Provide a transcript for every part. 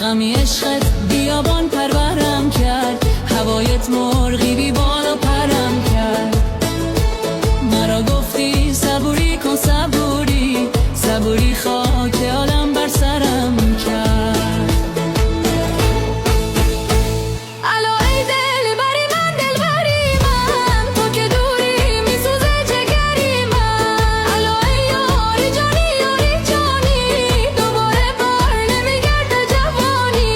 غمی عشقت بیابان پرورم کرد، هوایت مرغی بی بال و پرم کرد. مرا گفتی صبوری کن صبوری، صبوری خاک عالم بر سرم کرد. الا ای دل بری من، دل بری من، تو که دوری می سوزه جگری من. الا ای یاری جانی، یاری جانی، دوباره بار نمیگرده جوانی.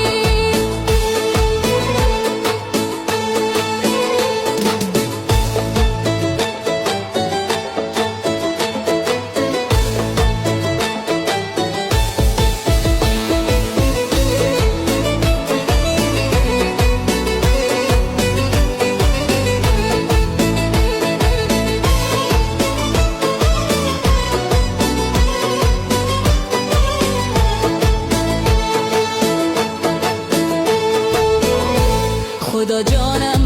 خدا جانم